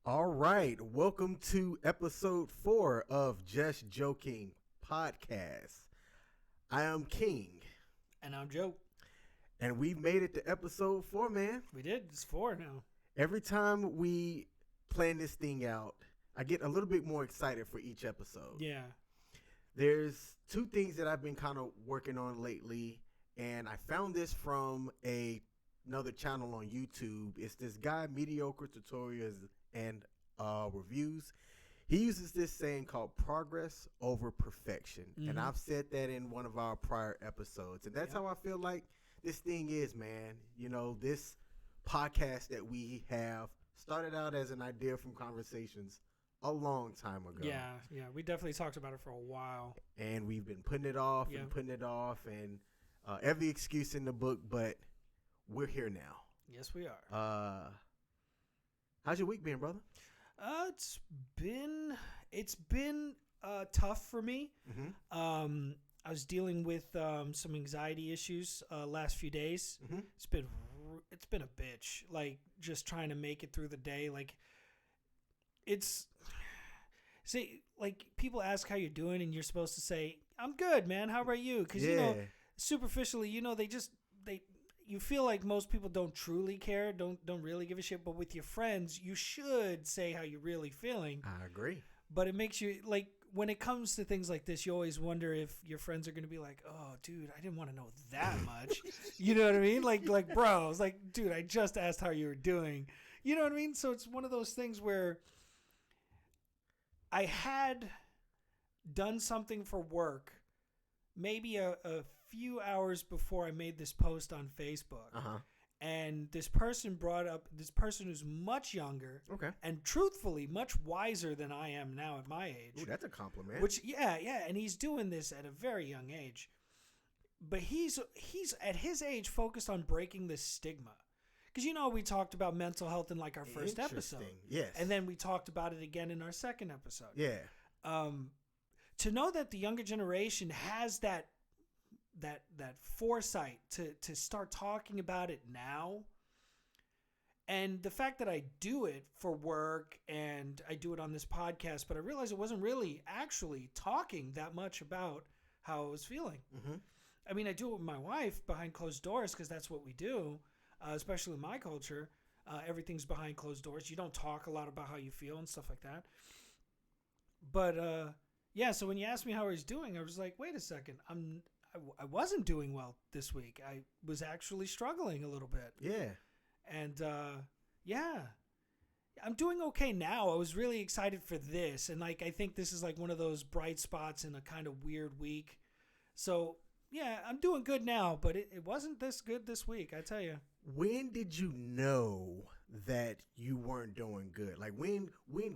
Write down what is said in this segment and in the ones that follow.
All right, welcome to episode 4 of Just Joking Podcast. I am King, And I'm Joe. and we've made it to episode 4, man. We did. It's 4 now. Every time we plan this thing out, I get a little bit more excited for each episode. Yeah. There's two things that I've been kind of working on lately, and I found this from another channel on YouTube. It's this guy, Mediocre Tutorials and Reviews. He uses this saying called progress over perfection. And I've said that in one of our prior episodes. And that's how I feel like this thing is, man. You know, this podcast that we have started out as an idea from conversations a long time ago. Yeah. We definitely talked about it for a while. And we've been putting it off and every excuse in the book, but we're here now. Yes, we are. How's your week been, brother? It's been tough for me. I was dealing with some anxiety issues last few days. It's been a bitch. Like just trying to make it through the day. Like like people ask how you're doing, and you're supposed to say, "I'm good, man. How about you?" Because you know, superficially, you know, you feel like most people don't truly care, don't really give a shit. But with your friends, you should say how you're really feeling. I agree. But it makes you, like, when it comes to things like this, you always wonder if your friends are going to be like, "Oh, dude, I didn't want to know that much." You know what I mean? Like, bro, it's like, dude, I just asked how you were doing. You know what I mean? So it's one of those things where I had done something for work maybe a few hours before I made this post on Facebook. And this person brought up this person who's much younger, and truthfully much wiser than I am now at my age. Ooh, that's a compliment. Which, yeah, and he's doing this at a very young age. But he's at his age focused on breaking this stigma. Because, you know, we talked about mental health in like our first episode. Yes. And then we talked about it again in our second episode. Yeah. To know that the younger generation has that foresight to start talking about it now, and the fact that I do it for work and I do it on this podcast, but I realized it wasn't really actually talking that much about how I was feeling. I mean, I do it with my wife behind closed doors because that's what we do, especially in my culture. Everything's behind closed doors. You don't talk a lot about how you feel and stuff like that. But yeah, so when you asked me how I was doing, I was like, wait a second, I wasn't doing well this week. I was actually struggling a little bit. Yeah. And yeah, I'm doing okay now. I was really excited for this. And like, I think this is like one of those bright spots in a kind of weird week. So yeah, I'm doing good now, but it wasn't this good this week, I tell you. When did you know that you weren't doing good? Like when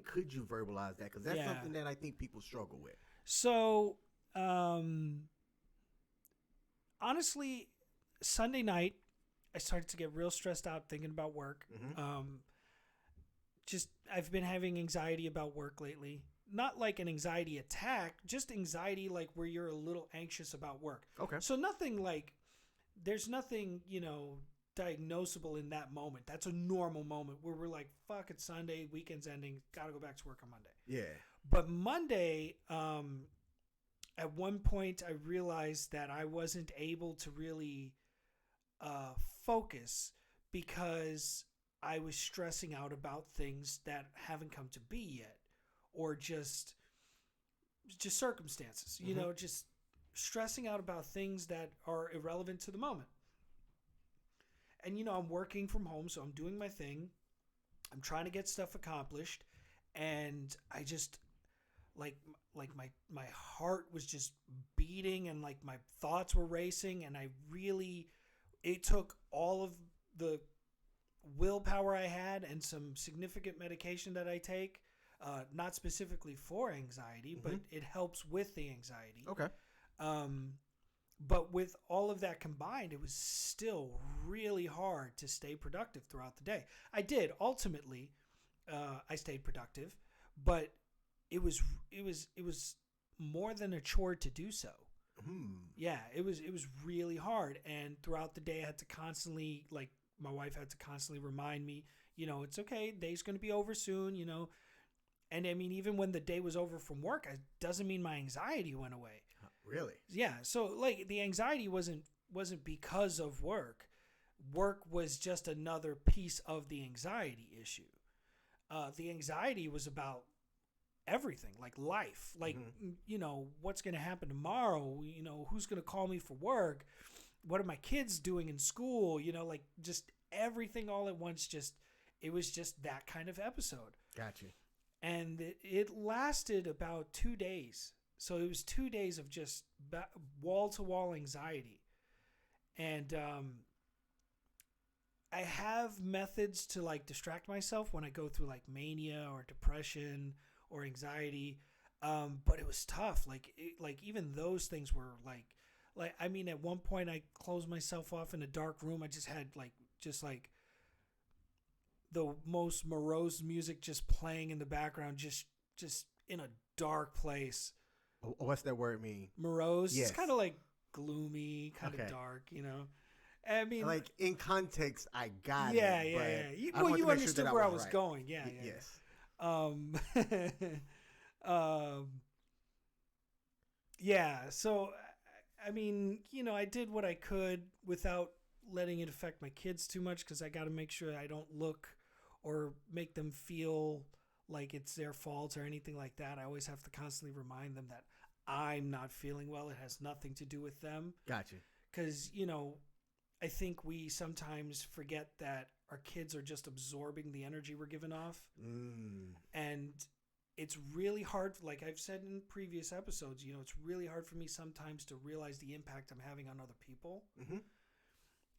could you verbalize that? Because that's something that I think people struggle with. So, honestly, Sunday night, I started to get real stressed out thinking about work. I've been having anxiety about work lately. Not like an anxiety attack, just anxiety like where you're a little anxious about work. Okay. So nothing like, there's nothing, you know, diagnosable in that moment. That's a normal moment where we're like, fuck, it's Sunday, weekend's ending, gotta go back to work on Monday. Yeah. But Monday, at one point I realized that I wasn't able to really focus because I was stressing out about things that haven't come to be yet, or just circumstances, you know, just stressing out about things that are irrelevant to the moment. And, you know, I'm working from home, so I'm doing my thing. I'm trying to get stuff accomplished. And I just, like my heart was just beating, and like my thoughts were racing. And it took all of the willpower I had and some significant medication that I take, not specifically for anxiety, but it helps with the anxiety. Okay. But with all of that combined, it was still really hard to stay productive throughout the day. I did. Ultimately, I stayed productive, but it was more than a chore to do so. Yeah, it was really hard. And throughout the day, I had to constantly, like, my wife had to constantly remind me, You know, it's okay. Day's going to be over soon, you know. And I mean, even when the day was over from work, it doesn't mean my anxiety went away. Really? Yeah. So like the anxiety wasn't because of work. Work was just another piece of the anxiety issue. The anxiety was about everything, like life, like, you know, what's going to happen tomorrow, you know, who's going to call me for work, what are my kids doing in school, you know, like just everything all at once. Just it was just that kind of episode. Gotcha. And it lasted about 2 days. So it was 2 days of just wall-to-wall anxiety. And I have methods to like distract myself when I go through like mania or depression or anxiety, but it was tough. Like even those things were like I mean, at one point I closed myself off in a dark room. I just had like the most morose music just playing in the background, just in a dark place. What's that word mean? Morose. Yes. It's kind of like gloomy, kind of dark, you know. I mean, like in context, I got it. Yeah. Well, you understood where I was going. Yeah. Yes. Yeah. So, I mean, you know, I did what I could without letting it affect my kids too much, because I got to make sure I don't look or make them feel like it's their fault or anything like that. I always have to constantly remind them that I'm not feeling well. It has nothing to do with them. Gotcha. Because, you know, I think we sometimes forget that our kids are just absorbing the energy we're giving off. And it's really hard, like I've said in previous episodes, you know, it's really hard for me sometimes to realize the impact I'm having on other people.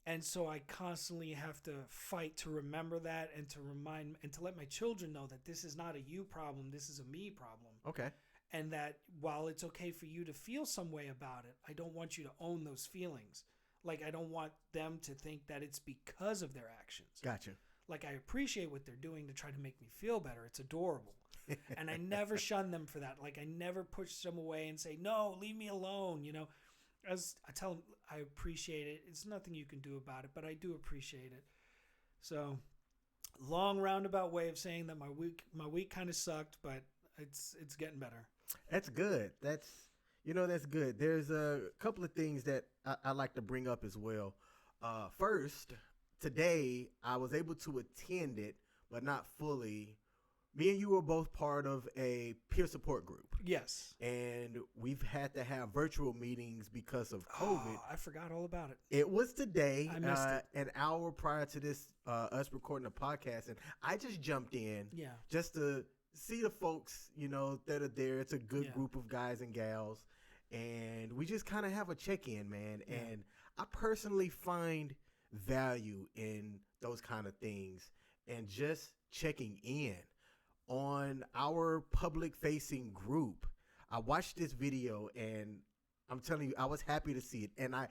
And so I constantly have to fight to remember that, and to remind and to let my children know that this is not a you problem, this is a me problem. Okay. And that while it's okay for you to feel some way about it, I don't want you to own those feelings. Like, I don't want them to think that it's because of their actions. Gotcha. Like, I appreciate what they're doing to try to make me feel better. It's adorable. And I never shun them for that. Like, I never push them away and say, no, leave me alone. You know, as I tell them, I appreciate it. It's nothing you can do about it, but I do appreciate it. So, long roundabout way of saying that my week kind of sucked, but it's getting better. That's good. That's good. There's a couple of things that I like to bring up as well. First, today I was able to attend it, but not fully. Me and you were both part of a peer support group. Yes. And we've had to have virtual meetings because of COVID. Oh, I forgot all about it. It was today, I missed it. an hour prior to this, us recording the podcast. And I just jumped in just to see the folks, you know, that are there. It's a good group of guys and gals. And we just kind of have a check-in, man. Yeah. And I personally find value in those kind of things, and just checking in on our public-facing group. I watched this video, and I'm telling you, I was happy to see it. And I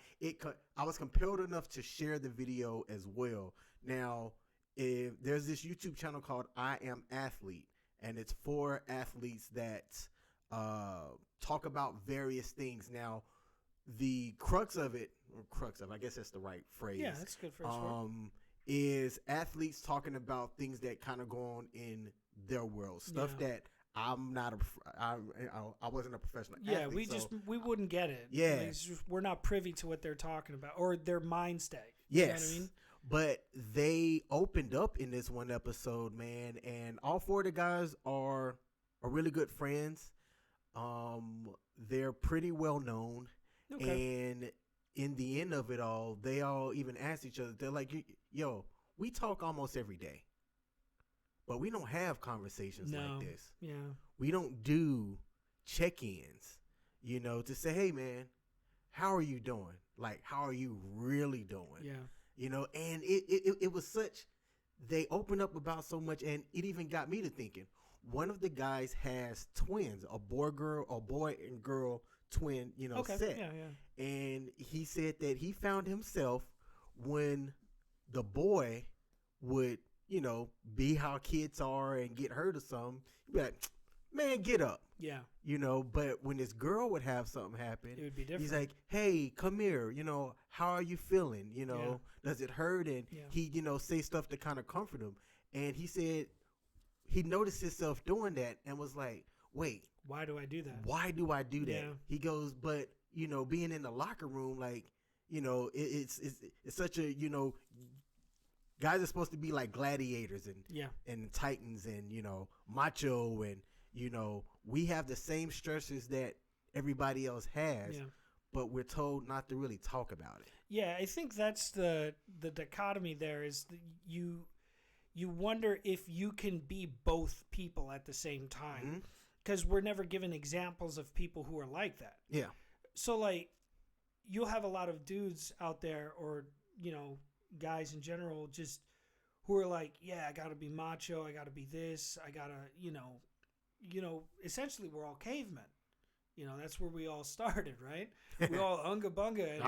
was compelled enough to share the video as well. Now, there's this YouTube channel called I Am Athlete, and it's for athletes that talk about various things. Now, the crux of it, I guess that's the right phrase. Yeah, that's a good phrase for it. Is athletes talking about things that kind of go on in their world, stuff that I'm not I wasn't a professional athlete. We wouldn't get it. Yeah. We're not privy to what they're talking about, or their mind state. Yes. You know what I mean? But they opened up in this one episode, man, and all four of the guys are really good friends. They're pretty well known. Okay. And in the end of it all, they all even ask each other, they're like, yo, we talk almost every day, but we don't have conversations like this. Yeah. We don't do check-ins, you know, to say, hey, man, how are you doing? Like, how are you really doing? Yeah. You know, and it was such, they opened up about so much, and it even got me to thinking. One of the guys has twins, a boy and girl twin, you know, set. Yeah. And he said that he found himself, when the boy would, you know, be how kids are and get hurt or something, he'd be like, man, get up. Yeah. You know, but when this girl would have something happen, it would be different. He's like, hey, come here. You know, how are you feeling? You know, does it hurt? And he, you know, say stuff to kind of comfort him. And he said he noticed himself doing that and was like, wait, Why do I do that? why do I do that? Yeah. He goes, but, being in the locker room, like, it's such a, guys are supposed to be like gladiators and titans and, macho and, we have the same stresses that everybody else has, but we're told not to really talk about it. Yeah, I think that's the dichotomy there is you wonder if you can be both people at the same time, because we're never given examples of people who are like that. Yeah. So like you'll have a lot of dudes out there or, guys in general just who are like, yeah, I got to be macho. I got to be this. I got to, essentially we're all cavemen. That's where we all started, right? We all unga bunga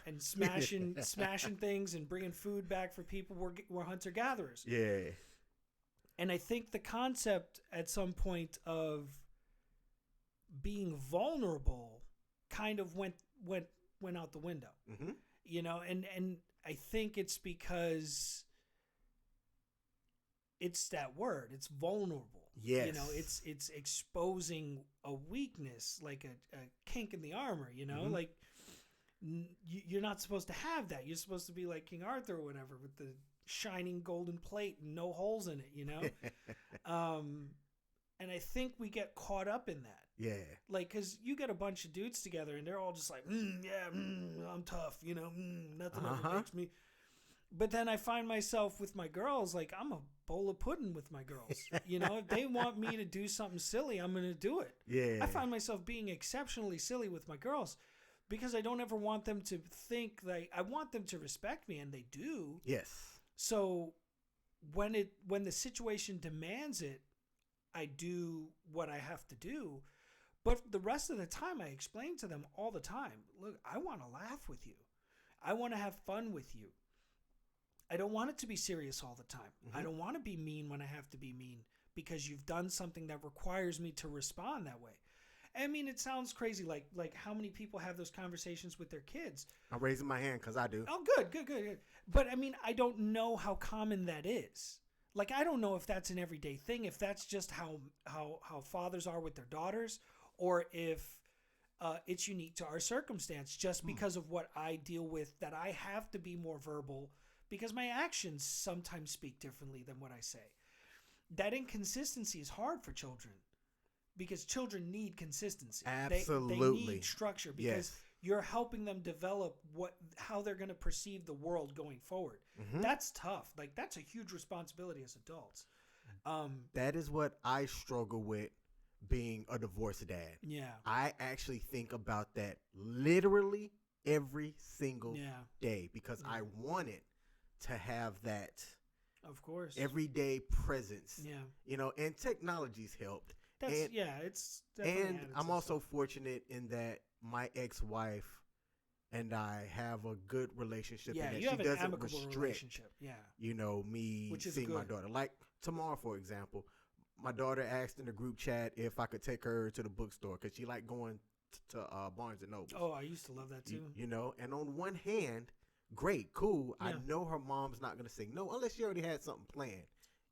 and smashing things and bringing food back for people. We're hunter gatherers. Yeah. And I think the concept at some point of being vulnerable kind of went out the window. And I think it's because it's that word. It's vulnerable. Yes. It's exposing a weakness, like a kink in the armor, like you're not supposed to have that. You're supposed to be like King Arthur or whatever with the shining golden plate and no holes in it, and I think we get caught up in that. Yeah. Like, because you get a bunch of dudes together and they're all just like, I'm tough, nothing ever makes me. But then I find myself with my girls, like, I'm a bowl of pudding with my girls. If they want me to do something silly, I'm going to do it. Yeah. I find myself being exceptionally silly with my girls because I don't ever want them to think like, I want them to respect me, and they do. Yes. So when the situation demands it, I do what I have to do. But the rest of the time, I explain to them all the time, look, I want to laugh with you. I want to have fun with you. I don't want it to be serious all the time. I don't want to be mean when I have to be mean because you've done something that requires me to respond that way. I mean, it sounds crazy, like how many people have those conversations with their kids. I'm raising my hand because I do. Oh, good. But I mean, I don't know how common that is. Like, I don't know if that's an everyday thing, if that's just how fathers are with their daughters, or if it's unique to our circumstance just because of what I deal with, that I have to be more verbal because my actions sometimes speak differently than what I say. That inconsistency is hard for children because children need consistency. Absolutely. They need structure because you're helping them develop how they're going to perceive the world going forward. That's tough. Like, that's a huge responsibility as adults. That is what I struggle with being a divorced dad. Yeah. I actually think about that literally every single day because I wanted to have that, of course, everyday presence. Yeah. And technology's helped. It's definitely and I'm also fortunate in that my ex-wife and I have a good relationship. Yeah, and that you have she an doesn't amicable restrict, relationship. Yeah. Me Which is seeing good. my daughter. Like tomorrow, for example, my daughter asked in the group chat if I could take her to the bookstore because she liked going to Barnes and Noble. Oh, I used to love that too. And on one hand, great, cool. Yeah. I know her mom's not going to say no unless she already had something planned.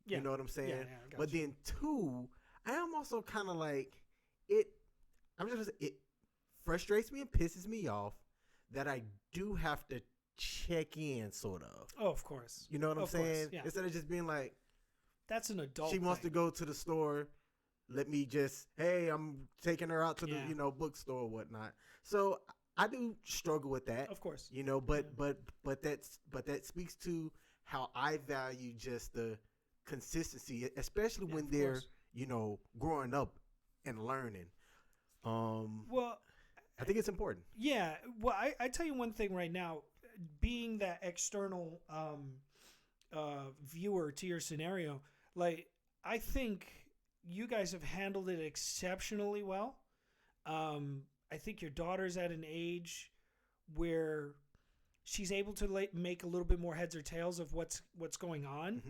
Yeah. You know what I'm saying? Yeah, but then two, I am also kind of like it frustrates me and pisses me off that I do have to check in, sort of. Oh, of course. You know what I'm saying? Yeah. Instead of just being like, that's an adult. She wants to go to the store. Let me just, hey, I'm taking her out to the bookstore or whatnot. So I do struggle with that, of course. But that speaks to how I value just the consistency, especially when they're growing up and learning. Well, I think it's important. Yeah. Well, I tell you one thing right now, being that external viewer to your scenario, like, I think you guys have handled it exceptionally well. I think your daughter's at an age where she's able to make a little bit more heads or tails of what's going on.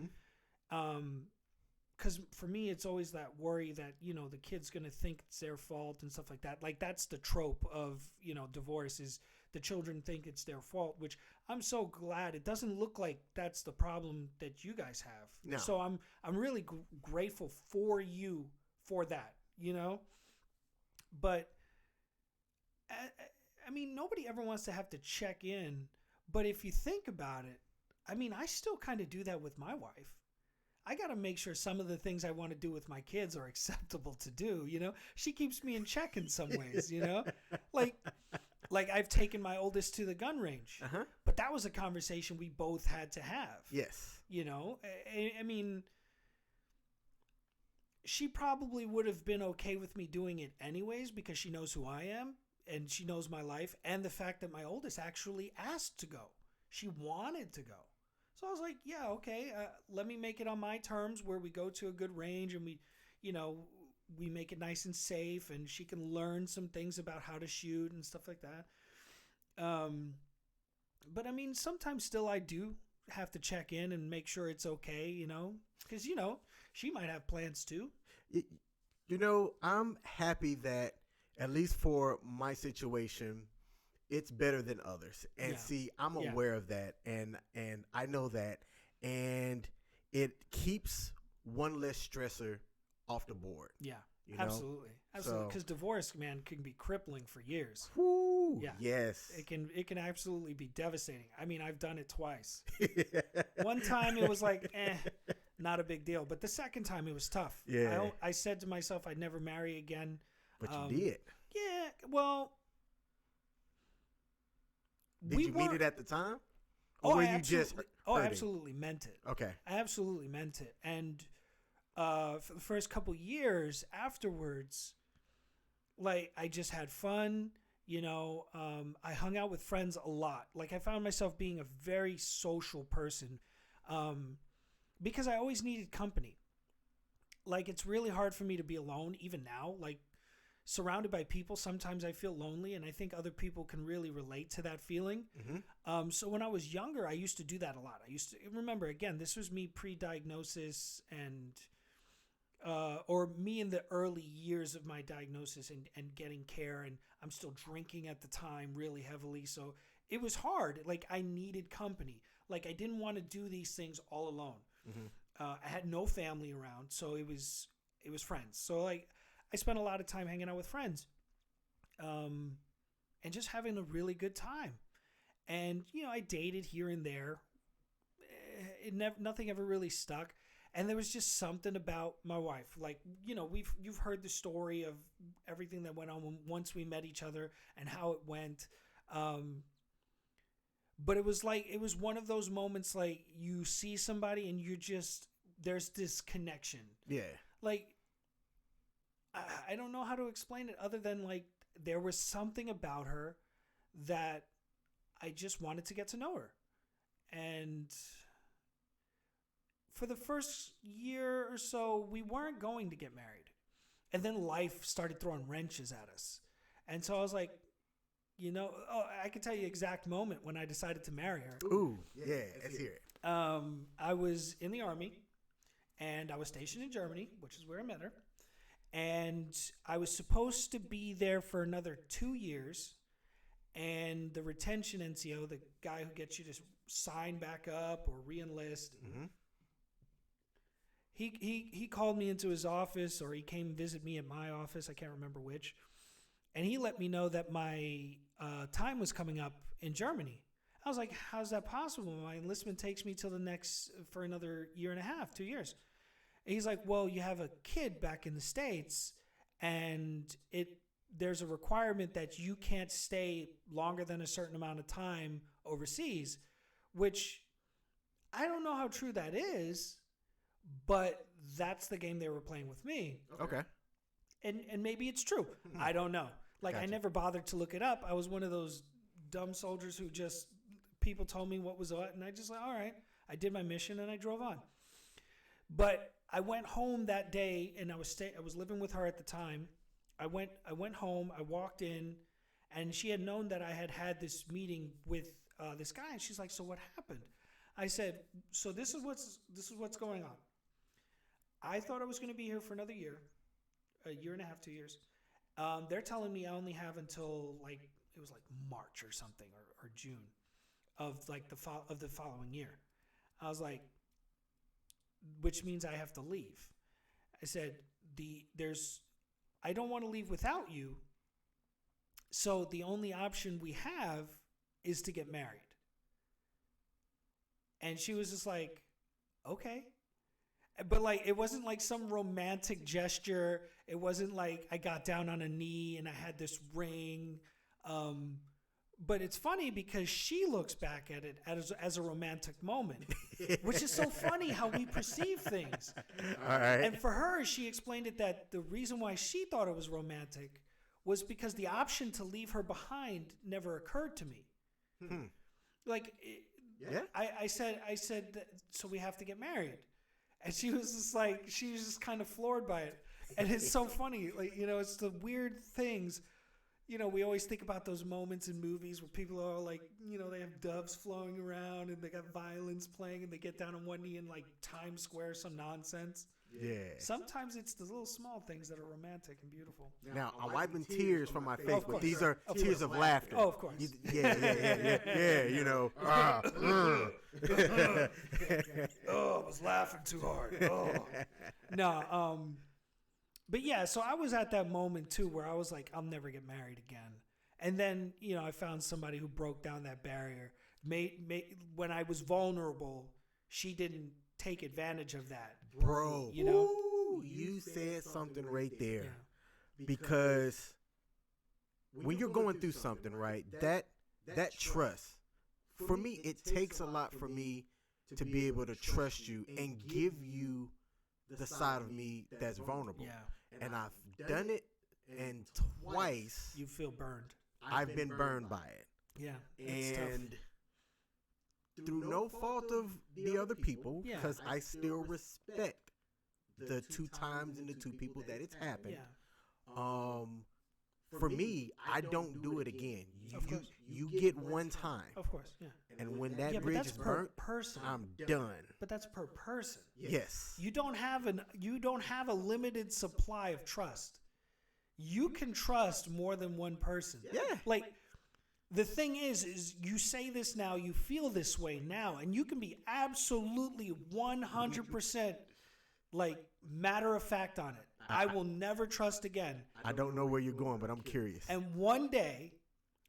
Because for me, it's always that worry that, the kid's going to think it's their fault and stuff like that. Like, that's the trope of, divorce is the children think it's their fault, which I'm so glad. It doesn't look like that's the problem that you guys have. No. So I'm really grateful for you for that, you know? But I mean, nobody ever wants to have to check in, but if you think about it, I mean, I still kind of do that with my wife. I got to make sure some of the things I want to do with my kids are acceptable to do, you know? She keeps me in check in some ways, you know? Like I've taken my oldest to the gun range. Uh-huh. But that was a conversation we both had to have. Yes. You know? I mean, she probably would have been okay with me doing it anyways because she knows who I am and she knows my life and the fact that my oldest actually asked to go. She wanted to go. So I was like, yeah, okay, let me make it on my terms where we go to a good range and we, you know, we make it nice and safe and she can learn some things about how to shoot and stuff like that. But I mean, sometimes still I do have to check in and make sure it's okay, you know, because, you know, she might have plans too. You know, I'm happy that at least for my situation, it's better than others. And Yeah. see, I'm aware of that and I know that. And it keeps one less stressor off the board. Yeah, you know? absolutely. So- Because divorce, man, can be crippling for years. Whoo, Yeah. yes. It can absolutely be devastating. I mean, I've done it twice. One time it was like, not a big deal. But the second time it was tough. Yeah. I said to myself, I'd never marry again. But you did. Yeah, well. Did you mean it at the time? Or Oh, were I you absolutely, just I hurting? absolutely meant it. Okay. I absolutely meant it. And for the first couple years afterwards, like I just had fun. You know, I hung out with friends a lot. Like I found myself being a very social person because I always needed company. Like it's really hard for me to be alone even now. Like surrounded by people, sometimes I feel lonely, and I think other people can really relate to that feeling. Mm-hmm. So when I was younger, I used to do that a lot. I used to remember, again, this was me pre-diagnosis and or me in the early years of my diagnosis and getting care, and I'm still drinking at the time really heavily. So it was hard. Like I needed company. Like I didn't want to do these things all alone. Mm-hmm. I had no family around, so it was friends. So like I spent a lot of time hanging out with friends, and just having a really good time. And you know, I dated here and there. Nothing ever really stuck. And there was just something about my wife. Like, you know, you've heard the story of everything that went on once we met each other and how it went. But it was one of those moments like you see somebody and there's this connection. Yeah. Like, I don't know how to explain it other than like there was something about her that I just wanted to get to know her. And for the first year or so, we weren't going to get married. And then life started throwing wrenches at us. And so I was like, you know, I can tell you the exact moment when I decided to marry her. Ooh, yeah, let's hear it. I was in the Army, and I was stationed in Germany, which is where I met her. And I was supposed to be there for another 2 years. And the retention NCO, the guy who gets you to sign back up or re-enlist, Mm-hmm. he called me into his office, or he came visit me at my office. I can't remember which. And he let me know that my time was coming up in Germany. I was like, how's that possible? My enlistment takes me till for another year and a half, 2 years. And he's like, well, you have a kid back in the States, and there's a requirement that you can't stay longer than a certain amount of time overseas, which I don't know how true that is, but that's the game they were playing with me. Okay. And maybe it's true. I don't know. Like, Gotcha. I never bothered to look it up. I was one of those dumb soldiers who just, people told me what was what, and I just like, all right. I did my mission and I drove on. But I went home that day, and I was living with her at the time. I went home, I walked in, and she had known that I had this meeting with this guy, and she's like, so what happened? I said, so this is what's going on. I thought I was going to be here for another year, a year and a half, 2 years. They're telling me I only have until like it was like March or something, or June of like the following year. I was like, which means I have to leave. I said, I don't want to leave without you. So the only option we have is to get married. And she was just like, okay. But like, it wasn't like some romantic gesture. It wasn't like I got down on a knee and I had this ring. But it's funny because she looks back at it as a romantic moment, which is so funny how we perceive things. All right. And for her, she explained it that the reason why she thought it was romantic was because the option to leave her behind never occurred to me. Like, yeah. I said, that, so we have to get married. And she was just kind of floored by it. And it's so funny. Like, it's the weird things. We always think about those moments in movies where people are like, they have doves flowing around and they got violins playing and they get down on one knee in like Times Square, some nonsense. Yeah. Sometimes it's the little small things that are romantic and beautiful. Now, I'm wiping tears from my face, but these are tears of laughter. Oh, of course. Yeah, Oh, I was laughing too hard. Oh. No, but yeah, so I was at that moment too where I was like, I'll never get married again. And then, I found somebody who broke down that barrier. When I was vulnerable, she didn't take advantage of that. Bro, you said something right there. Yeah. Because when you're going through something, right, that trust, for me, it takes a lot for me to be able to trust you and give you the side of me that's vulnerable. Yeah. And I've done it, and twice you feel burned. I've been burned by it. Yeah. And through no fault of the other people, because I still respect the two times and the two people that it's happened. Yeah. For me, I don't do it again. You get one time. Of course, yeah. And when that bridge is burnt, I'm done. But that's per person. Yes. You don't have a limited supply of trust. You can trust more than one person. Yeah. Like, the thing is you say this now, you feel this way now, and you can be absolutely 100% like matter of fact on it. I will never trust again. I don't know where you're going, but I'm curious. And one day,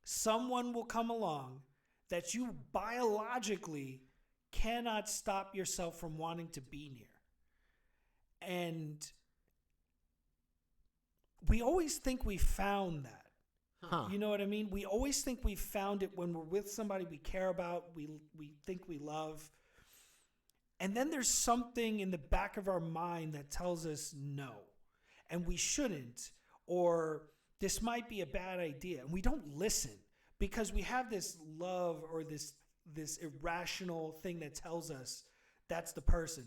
someone will come along that you biologically cannot stop yourself from wanting to be near. And we always think we found that. You know what I mean? We always think we found it when we're with somebody we care about, we think we love. And then there's something in the back of our mind that tells us no, and we shouldn't, or this might be a bad idea. And we don't listen because we have this love or this irrational thing that tells us that's the person.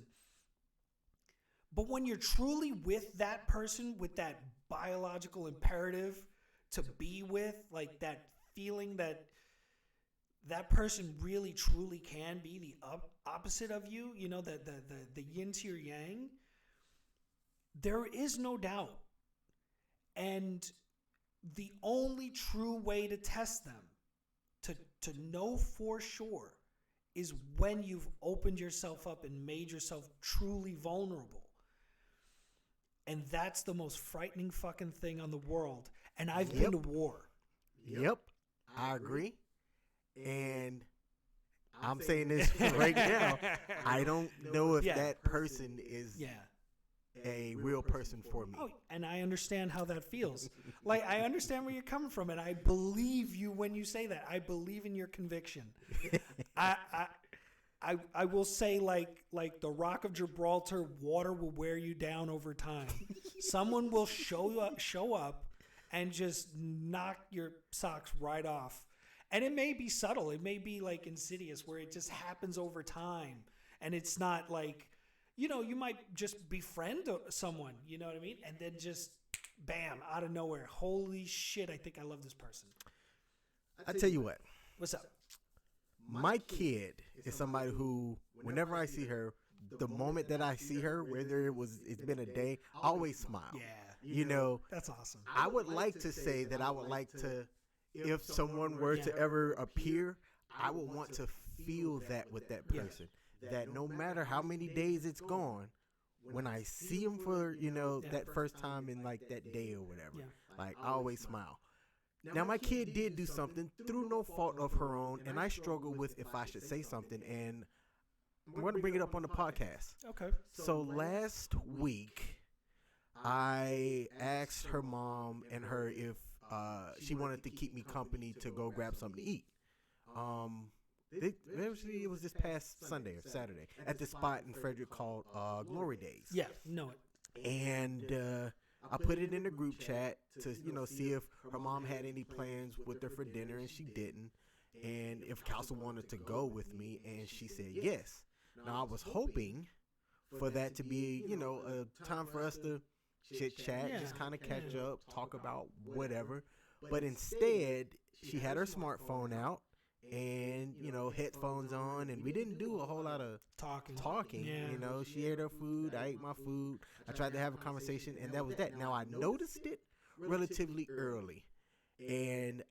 But when you're truly with that person, with that biological imperative to be with, like that feeling that that person really truly can be the opposite of you, the yin to your yang, there is no doubt. And the only true way to test them, to know for sure, is when you've opened yourself up and made yourself truly vulnerable. And that's the most frightening fucking thing on the world. And I've been to war. Yep, I agree. And I'm saying this right now. I don't know if that person is a real person for me. Oh, and I understand how that feels. Like, I understand where you're coming from, and I believe you when you say that. I believe in your conviction. I will say, like the Rock of Gibraltar, water will wear you down over time. Someone will show up and just knock your socks right off. And it may be subtle. It may be like insidious, where it just happens over time. And it's not like, you might just befriend someone, you know what I mean? And then just, bam, out of nowhere. Holy shit, I think I love this person. I tell you what. What's up? My kid is somebody who, whenever I see her, the moment that I see her, whether it's been a day, I always smile. Yeah. You know, that's awesome. I would like to say that I would like to if someone were to ever appear, I would want to feel that with that person. That no matter how many days it's gone, when I see him for, that first time in like that day or whatever, like I always smile. Now my kid did do something through no fault of her own, and I struggle with if I should say something, and I'm going to bring it up on the podcast. Okay. So last week, I asked her mom and her if she wanted to keep me company to go grab something to eat. It was this past Sunday or Saturday at this spot in Frederick called Glory Days. Yeah, know it. And I put it in the group chat to see if her mom had any plans with her for dinner, and she didn't. And if Kelsey wanted to go with me, and she said yes. Now I was hoping for that to be a time for us to chit chat, just kind of catch up, talk about whatever. But instead, she had her smartphone out and headphones on, and we didn't do a whole lot of talking. She ate her food, I ate my food, I tried to have a conversation, and that was that. Now I noticed it relatively early, and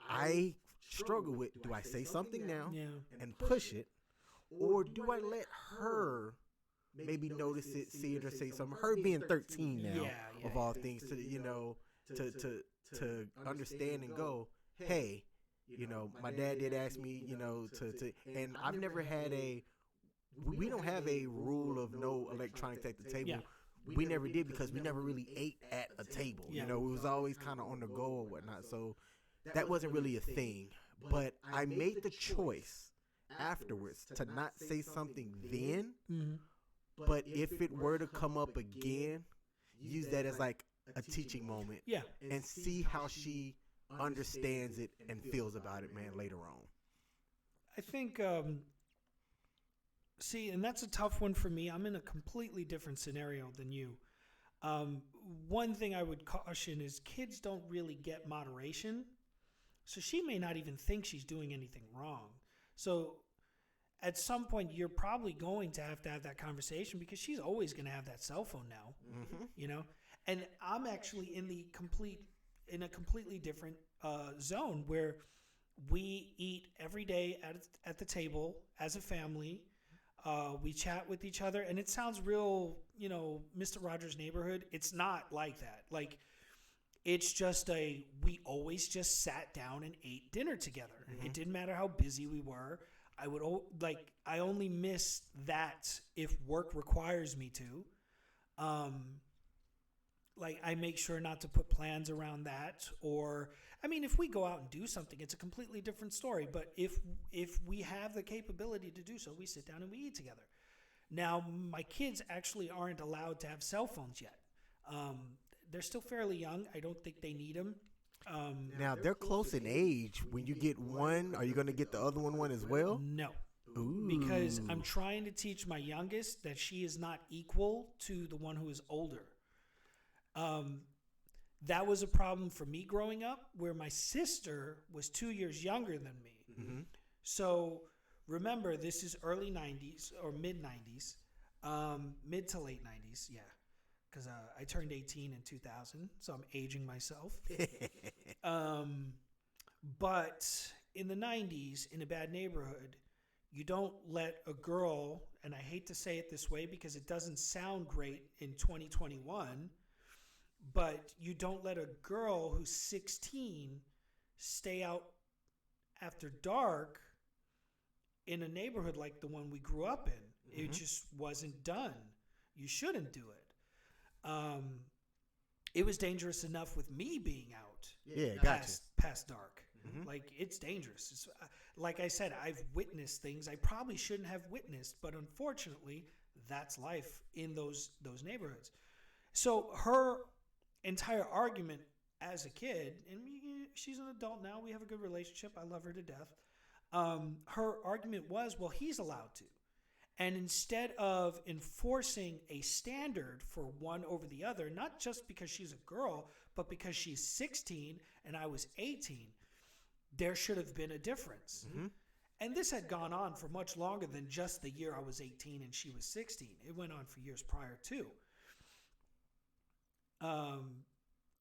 I struggle with, do I say something now and push it, or do I let her maybe notice it, see it, or say something? Her being 13 now, of all things, to understand and go, hey, my dad did ask me, and I've never had we don't have a rule of no electronics at the table. We never did, because we never really ate at a table. It was always kind of on the go or whatnot. So that wasn't really a thing. But I made the choice afterwards to not say something then. Mm-hmm. But if it were to come up again, use that as like a teaching moment. Yeah. And see how she understands it and feels about it, man, later on. I think, and that's a tough one for me. I'm in a completely different scenario than you. One thing I would caution is kids don't really get moderation. So she may not even think she's doing anything wrong. So at some point, you're probably going to have that conversation, because she's always going to have that cell phone now, And I'm actually in a completely different zone, where we eat every day at the table as a family. We chat with each other, and it sounds real, Mr. Rogers' Neighborhood. It's not like that. Like, it's just we always just sat down and ate dinner together. Mm-hmm. It didn't matter how busy we were. I only miss that if work requires me to. I make sure not to put plans around that. Or, if we go out and do something, it's a completely different story. But if we have the capability to do so, we sit down and we eat together. Now, my kids actually aren't allowed to have cell phones yet. They're still fairly young. I don't think they need them. Now, they're close in age. When you get one, are you going to get the other one as well? No. Ooh. Because I'm trying to teach my youngest that she is not equal to the one who is older. That was a problem for me growing up, where my sister was 2 years younger than me. Mm-hmm. So remember, this is early 90s or mid 90s, mid to late 90s. Yeah. Because I turned 18 in 2000, so I'm aging myself. But in the 90s, in a bad neighborhood, you don't let a girl, and I hate to say it this way because it doesn't sound great in 2021, but you don't let a girl who's 16 stay out after dark in a neighborhood like the one we grew up in. Mm-hmm. It just wasn't done. You shouldn't do it. It was dangerous enough with me being out past dark. Mm-hmm. Like, it's dangerous. It's, like I said, I've witnessed things I probably shouldn't have witnessed, but unfortunately, that's life in those neighborhoods. So her entire argument as a kid, and she's an adult now, we have a good relationship, I love her to death. Her argument was, well, he's allowed to. And instead of enforcing a standard for one over the other, not just because she's a girl, but because she's 16 and I was 18, there should have been a difference. Mm-hmm. And this had gone on for much longer than just the year I was 18 and she was 16. It went on for years prior too.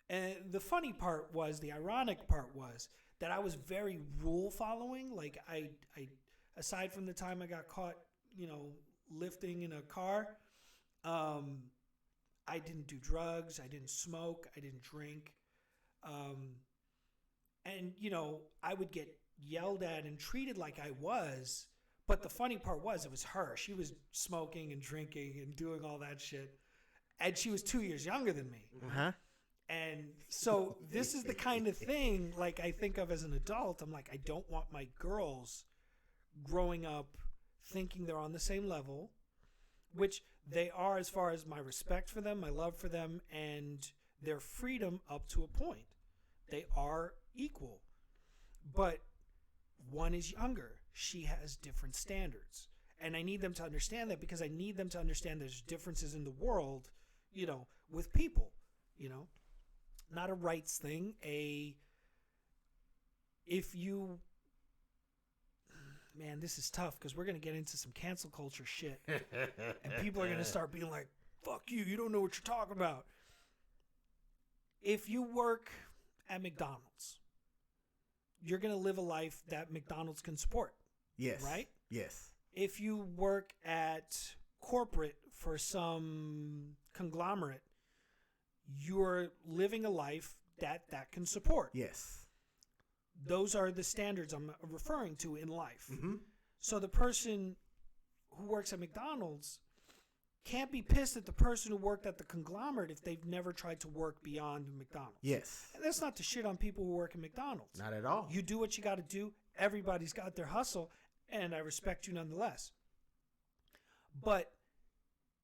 And the funny part was, the ironic part was that I was very rule following. Like I aside from the time I got caught, lifting in a car, I didn't do drugs, I didn't smoke, I didn't drink. And I would get yelled at and treated like I was, but the funny part was it was her. She was smoking and drinking and doing all that shit. And she was 2 years younger than me. Uh-huh. And so this is the kind of thing, like, I think of as an adult. I'm like, I don't want my girls growing up thinking they're on the same level, which they are as far as my respect for them, my love for them, and their freedom up to a point. They are equal. But one is younger. She has different standards. And I need them to understand that, because I need them to understand there's differences in the world, with people, not a rights thing. Man, this is tough because we're going to get into some cancel culture shit. And people are going to start being like, fuck you, you don't know what you're talking about. If you work at McDonald's, you're going to live a life that McDonald's can support. Yes. Right? Yes. If you work at corporate for some conglomerate, you're living a life that can support. Yes. Those are the standards I'm referring to in life. Mm-hmm. So the person who works at McDonald's can't be pissed at the person who worked at the conglomerate if they've never tried to work beyond McDonald's. Yes. And that's not to shit on people who work at McDonald's. Not at all. You do what you got to do. Everybody's got their hustle, and I respect you nonetheless. But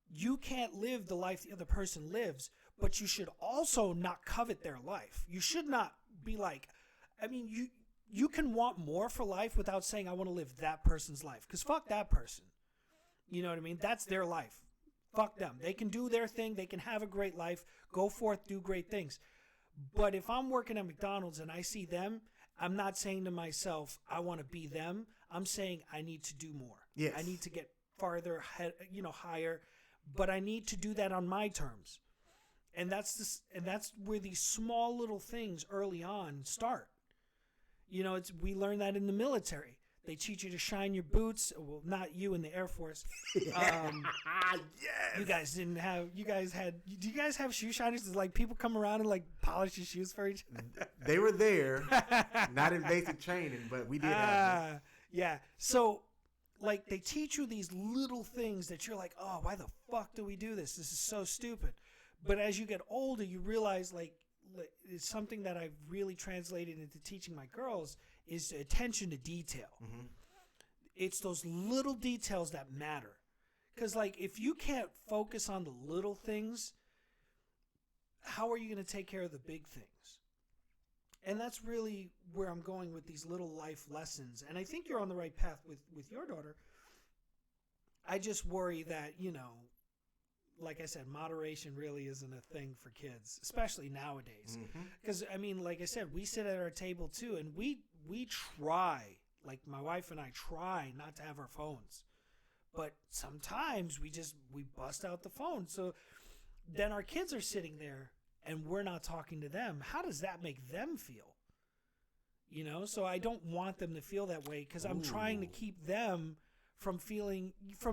you can't live the life the other person lives, but you should also not covet their life. You should not be like, you can want more for life without saying, I want to live that person's life. Because fuck that person. You know what I mean? That's their life. Fuck them. They can do their thing. They can have a great life. Go forth, do great things. But if I'm working at McDonald's and I see them, I'm not saying to myself, I want to be them. I'm saying I need to do more. Yes. I need to get farther, higher. But I need to do that on my terms. And that's where these small little things early on start. We learn that in the military. They teach you to shine your boots. Well, not you in the Air Force. Yes. Do you guys have shoe shiners? Does people come around and polish your shoes for each other? They were there, not in basic training, but we did have them. Yeah. So, they teach you these little things that you're like, oh, why the fuck do we do this? This is so stupid. But as you get older, you realize, it's something that I've really translated into teaching my girls is attention to detail. Mm-hmm. It's those little details that matter. Because, if you can't focus on the little things, how are you going to take care of the big things? And that's really where I'm going with these little life lessons. And I think you're on the right path with your daughter. I just worry that, like I said, moderation really isn't a thing for kids, especially nowadays. Because, like I said, we sit at our table too, and we try, my wife and I try not to have our phones. But sometimes we bust out the phone. So then our kids are sitting there and we're not talking to them. How does that make them feel? So I don't want them to feel that way, because I'm trying to keep them from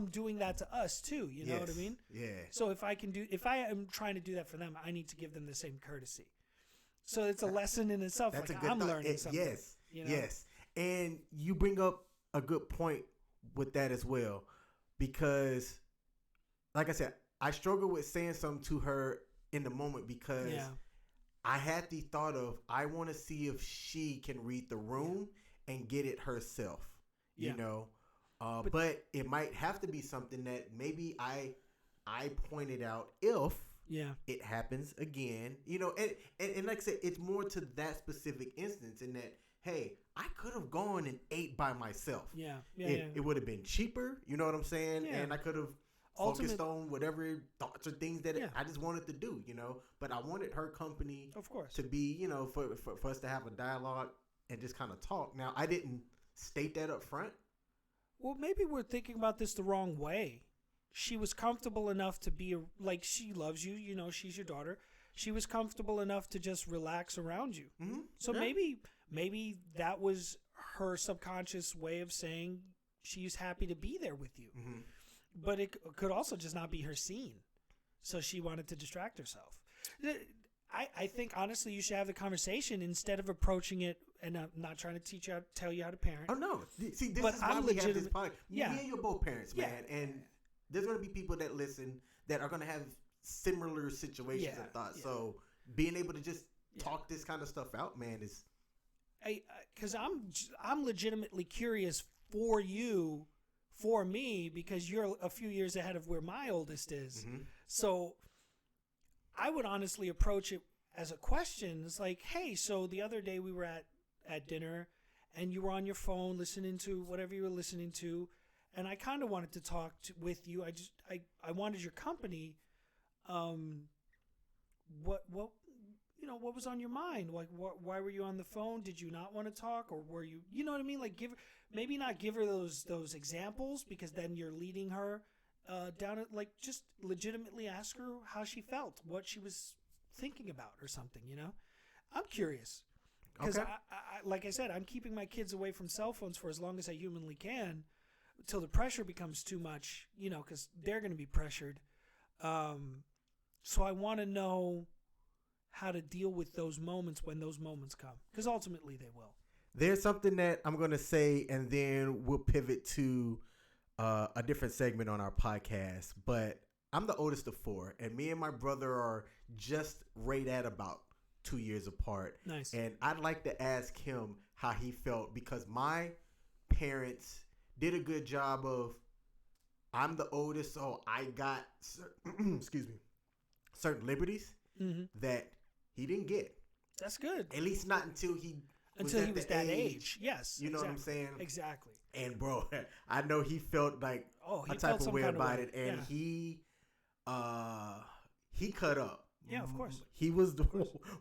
doing that to us too. You know what I mean? Yeah. So if I am trying to do that for them, I need to give them the same courtesy. So it's a lesson in itself. That's I'm learning something. Yes. Yes. And you bring up a good point with that as well, because like I said, I struggle with saying something to her in the moment, because I had the thought of, I want to see if she can read the room and get it herself, but it might have to be something that maybe I pointed out if it happens again, and like I said, it's more to that specific instance, in that, hey, I could have gone and ate by myself. It would have been cheaper, you know what I'm saying? Yeah. And I could have focused on whatever thoughts or things that I just wanted to do, but I wanted her company, of course, to be, for us to have a dialogue and just kind of talk. Now, I didn't state that up front. Well, maybe we're thinking about this the wrong way. She was comfortable enough to be she loves you, she's your daughter. she was comfortable enough to just relax around you. Mm-hmm. So maybe that was her subconscious way of saying she's happy to be there with you. Mm-hmm. But it could also just not be her scene. So she wanted to distract herself. I think, honestly, you should have the conversation instead of approaching it, and I'm not trying to tell you how to parent. Oh, no. See, this is why we have this podcast. Yeah. Me and you are both parents, man. And there's going to be people that listen that are going to have similar situations and thoughts. Yeah. So being able to just talk this kind of stuff out, man, is... Because I'm legitimately curious for you, for me, because you're a few years ahead of where my oldest is. Mm-hmm. So I would honestly approach it as a question. It's like, hey, so the other day we were at dinner and you were on your phone listening to whatever you were listening to, and I kind of wanted to talk with you. I wanted your company. What what was on your mind? Like, why were you on the phone? Did you not want to talk, or were you, you know what I mean? Like, maybe not give her those examples, because then you're leading her down it. Like, just legitimately ask her how she felt, what she was thinking about, or something. You know, I'm curious because I, like I said, I'm keeping my kids away from cell phones for as long as I humanly can, until the pressure becomes too much. You know, because they're going to be pressured. So I want to know how to deal with those moments when those moments come, because ultimately they will. There's something that I'm going to say, and then we'll pivot to a different segment on our podcast. But I'm the oldest of 4, and me and my brother are just right at about 2 years apart. Nice. And I'd like to ask him how he felt, because my parents did a good job of, I'm the oldest, so I got certain liberties that he didn't get. That's good. At least not until he was that age. Yes. You know what I'm saying? Exactly. And bro, I know he felt like a type of way about it, and he cut up. Yeah, of course. He was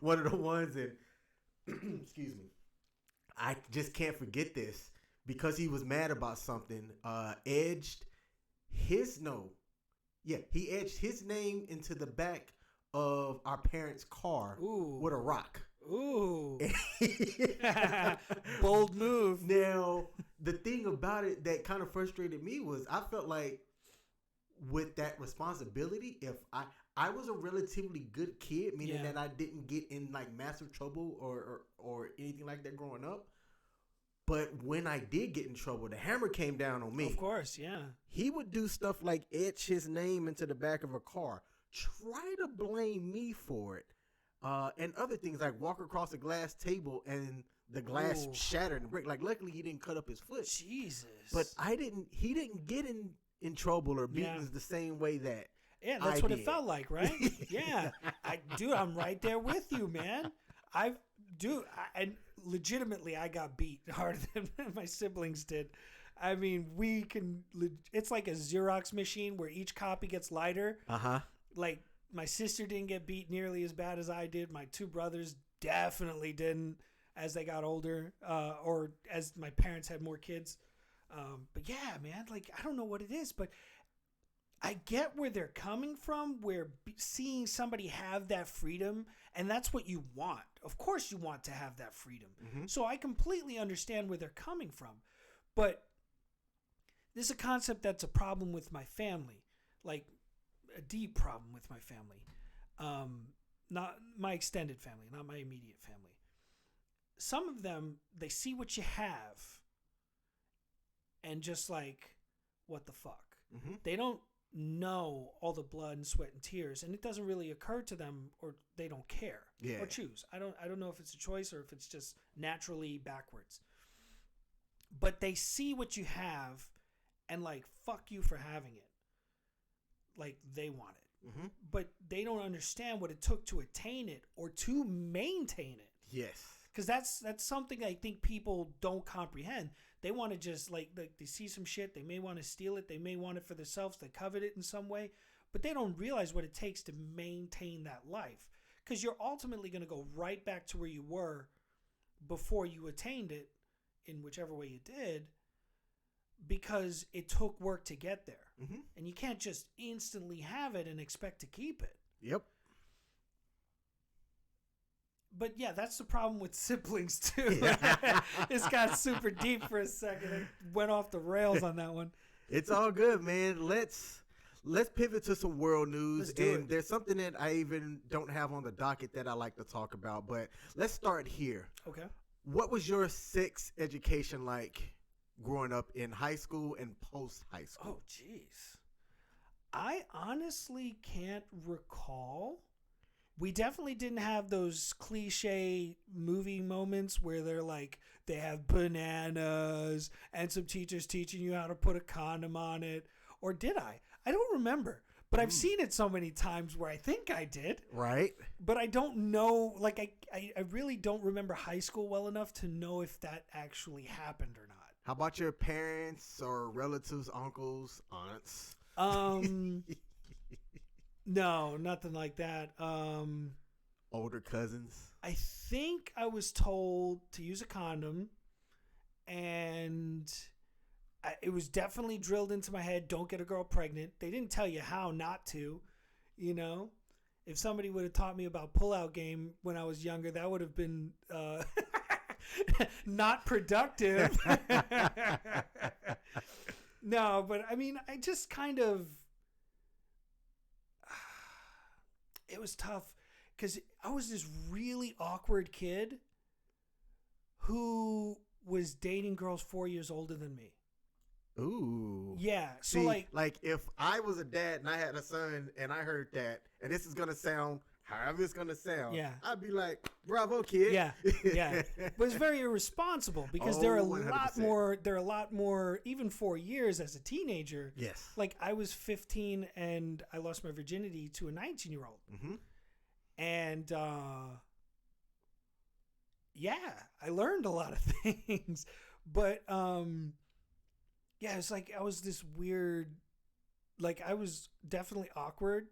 one of the ones, and excuse me, I just can't forget this, because he was mad about something. Edged his name into the back of our parents' car with a rock. Ooh. Bold move. Now, the thing about it that kind of frustrated me was, I felt like with that responsibility, if I was a relatively good kid, meaning that I didn't get in like massive trouble or anything like that growing up. But when I did get in trouble, the hammer came down on me. Of course, yeah. He would do stuff like etch his name into the back of a car, try to blame me for it, and other things, like walk across a glass table and the glass shattered and break. Like, luckily he didn't cut up his foot. Jesus. But he didn't get in trouble or beatings the same way that that's what it felt like, right? Yeah. I'm right there with you, man. And legitimately, I got beat harder than my siblings did. I mean, it's like a Xerox machine where each copy gets lighter. Uh-huh. Like, my sister didn't get beat nearly as bad as I did. My 2 brothers definitely didn't as they got older, or as my parents had more kids. But yeah, man, like, I don't know what it is, but I get where they're coming from, where seeing somebody have that freedom, and that's what you want. Of course you want to have that freedom. Mm-hmm. So I completely understand where they're coming from. But this is a concept that's a problem with my family, like a deep problem with my family. Not my extended family, not my immediate family. Some of them, they see what you have and just like, what the fuck? Mm-hmm. They don't know all the blood and sweat and tears, and it doesn't really occur to them, or they don't care or choose. I don't know if it's a choice or if it's just naturally backwards. But they see what you have and like, fuck you for having it. Like, they want it. Mm-hmm. But they don't understand what it took to attain it or to maintain it. Yes. Because that's something I think people don't comprehend. They want to just like they see some shit, they may want to steal it, they may want it for themselves, they covet it in some way, but they don't realize what it takes to maintain that life. Because you're ultimately going to go right back to where you were before you attained it, in whichever way you did, because it took work to get there. Mm-hmm. And you can't just instantly have it and expect to keep it. Yep. but yeah, that's the problem with siblings too. It's got super deep for a second. It went off the rails on that one. It's all good, man. Let's pivot to some world news. And there's something that I even don't have on the docket that I like to talk about, but let's start here. Okay. What was your sex education like growing up in high school and post high school? Oh, jeez. I honestly can't recall. We definitely didn't have those cliche movie moments where they have bananas and some teachers teaching you how to put a condom on it. Or did I? I don't remember. But I've seen it so many times where I think I did. Right. But I don't know. Like, I really don't remember high school well enough to know if that actually happened or not. How about your parents or relatives, uncles, aunts? No, nothing like that. Older cousins? I think I was told to use a condom, and it was definitely drilled into my head, don't get a girl pregnant. They didn't tell you how not to, you know. If somebody would have taught me about pull-out game when I was younger, that would have been not productive. No, but I mean, I just kind of, it was tough because I was this really awkward kid who was dating girls 4 years older than me. Ooh. Yeah. So See, like if I was a dad and I had a son and I heard that, and this is going to sound however it's going to sound, yeah, I'd be like, bravo, kid. Yeah. Yeah. But it's very irresponsible because there are a 100%. lot more, even 4 years as a teenager. Yes. Like I was 15 and I lost my virginity to a 19-year-old. Mm-hmm. And, yeah, I learned a lot of things, but, yeah, it's like I was this weird, like I was definitely awkward,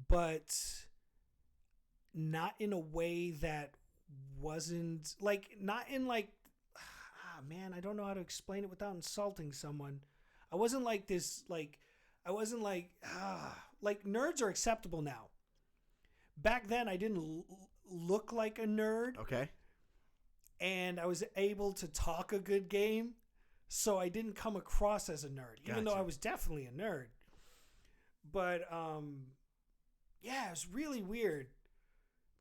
but not in a way that wasn't like, not in like, man, I don't know how to explain it without insulting someone. I wasn't like this, like, I wasn't like nerds are acceptable now. Back then I didn't look like a nerd. Okay. And I was able to talk a good game. So I didn't come across as a nerd, even though I was definitely a nerd. But, yeah, it was really weird.